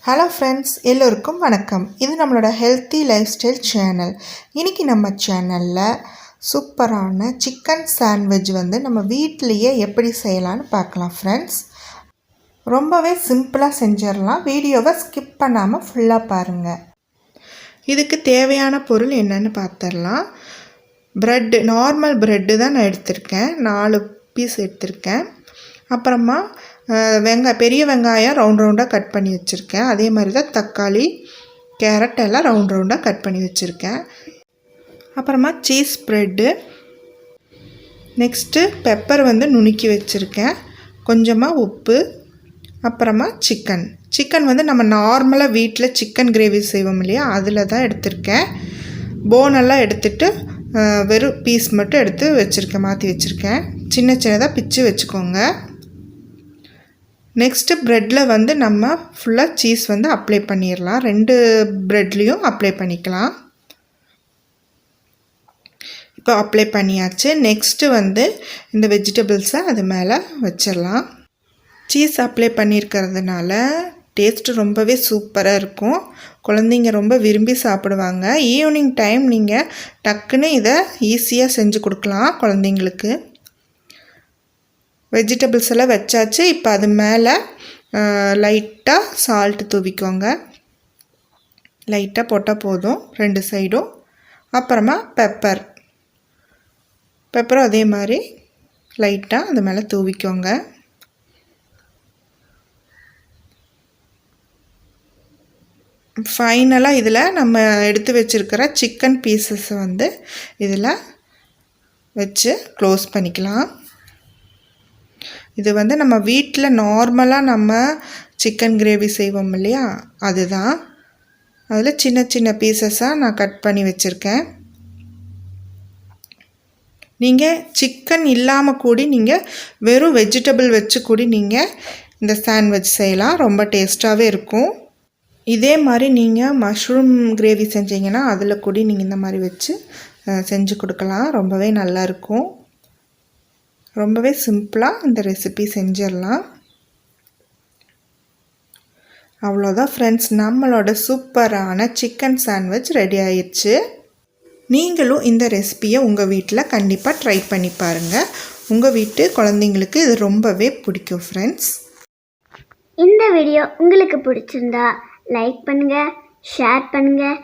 Hello friends, எல்லோருக்கும் வணக்கம். இது நம்மளோட ஹெல்த்தி லைஃப் ஸ்டைல் சேனல். இன்றைக்கி நம்ம சேனலில் சூப்பரான சிக்கன் சாண்ட்விச் நம்ம வீட்டிலையே எப்படி செய்யலான்னு பார்க்கலாம் ஃப்ரெண்ட்ஸ். ரொம்பவே சிம்பிளாக செஞ்சிடலாம். வீடியோவை ஸ்கிப் பண்ணாமல் ஃபுல்லாக பாருங்கள். இதுக்கு தேவையான பொருள் என்னென்னு பார்த்துடலாம். ப்ரெட்டு, நார்மல் ப்ரெட்டு தான் நான் எடுத்திருக்கேன். 4 பீஸ் எடுத்திருக்கேன். அப்புறமா பெரிய வெங்காயம் ரவுண்டாக கட் பண்ணி வச்சுருக்கேன். அதே மாதிரி தான் தக்காளி, கேரட் எல்லாம் ரவுண்டாக கட் பண்ணி வச்சுருக்கேன். அப்புறமா சீஸ் ப்ரெட்டு, நெக்ஸ்ட்டு பெப்பர் நுணுக்கி வச்சுருக்கேன். கொஞ்சமாக உப்பு, அப்புறமா சிக்கன் நம்ம நார்மலாக வீட்டில் சிக்கன் கிரேவி செய்வோம் இல்லையா, அதில் தான் எடுத்திருக்கேன். போனெல்லாம் எடுத்துகிட்டு வெறும் பீஸ் மட்டும் எடுத்து வச்சுருக்கேன், மாற்றி வச்சுருக்கேன். சின்னதாக பிச்சு வச்சுக்கோங்க. நெக்ஸ்ட்டு ப்ரெட்டில் நம்ம ஃபுல்லாக சீஸ் அப்ளை பண்ணிடலாம். 2 ப்ரெட்லேயும் அப்ளை பண்ணிக்கலாம். இப்போ அப்ளை பண்ணியாச்சு. நெக்ஸ்ட்டு இந்த வெஜிடபிள்ஸை அது மேலே வச்சிடலாம். சீஸ் அப்ளை பண்ணியிருக்கிறதுனால டேஸ்ட்டு ரொம்பவே சூப்பராக இருக்கும். குழந்தைங்க ரொம்ப விரும்பி சாப்பிடுவாங்க. ஈவினிங் டைம் நீங்கள் டக்குன்னு இதை ஈஸியாக செஞ்சு கொடுக்கலாம் குழந்தைங்களுக்கு. வெஜிடபிள்ஸ் எல்லாம் வச்சாச்சு. இப்போ அது மேலே லைட்டாக சால்ட்டு தூவிக்கோங்க. லைட்டாக போட்டால் போதும் 2 சைடும். அப்புறமா பெப்பரும் அதே மாதிரி லைட்டாக அது மேலே தூவிக்கோங்க. ஃபைனலாக இதில் நம்ம எடுத்து வச்சுருக்கிற சிக்கன் பீசஸை இதில் வச்சு க்ளோஸ் பண்ணிக்கலாம். இது நம்ம வீட்டில் நார்மலாக நம்ம சிக்கன் கிரேவி செய்வோம் இல்லையா, அதுதான். அதில் சின்ன சின்ன பீசஸாக நான் கட் பண்ணி வச்சுருக்கேன். நீங்கள் சிக்கன் இல்லாமல் கூடி நீங்கள் வெறும் வெஜிடபிள் வச்சு கூடி நீங்கள் இந்த சாண்ட்விச் செய்யலாம். ரொம்ப டேஸ்ட்டாகவே இருக்கும். இதே மாதிரி நீங்கள் மஷ்ரூம் கிரேவி செஞ்சீங்கன்னா அதில் கூடி நீங்கள் இந்த மாதிரி வச்சு செஞ்சு கொடுக்கலாம். ரொம்பவே நல்லாயிருக்கும். ரொம்பவே சிம்பிளாக இந்த ரெசிபி செஞ்சிடலாம். அவ்வளோதான் ஃப்ரெண்ட்ஸ், நம்மளோட சூப்பரான சிக்கன் சாண்ட்விச் ரெடி ஆயிடுச்சு. நீங்களும் இந்த ரெசிபியை உங்கள் வீட்டில் கண்டிப்பாக ட்ரை பண்ணி பாருங்கள். உங்கள் வீட்டு குழந்தைங்களுக்கு இது ரொம்பவே பிடிக்கும் ஃப்ரெண்ட்ஸ். இந்த வீடியோ உங்களுக்கு பிடிச்சிருந்தா லைக் பண்ணுங்கள், ஷேர் பண்ணுங்கள்,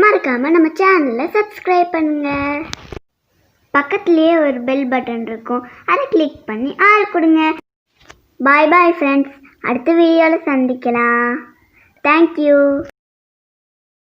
மறக்காமல் நம்ம சேனலை சப்ஸ்கிரைப் பண்ணுங்கள். பக்கத்துலேயே ஒரு பெல் பட்டன் இருக்கும், அதை கிளிக் பண்ணி ஆள் கொடுங்க. பாய் பாய் ஃப்ரெண்ட்ஸ், அடுத்த வீடியோவில் சந்திக்கலாம். தேங்க்யூ.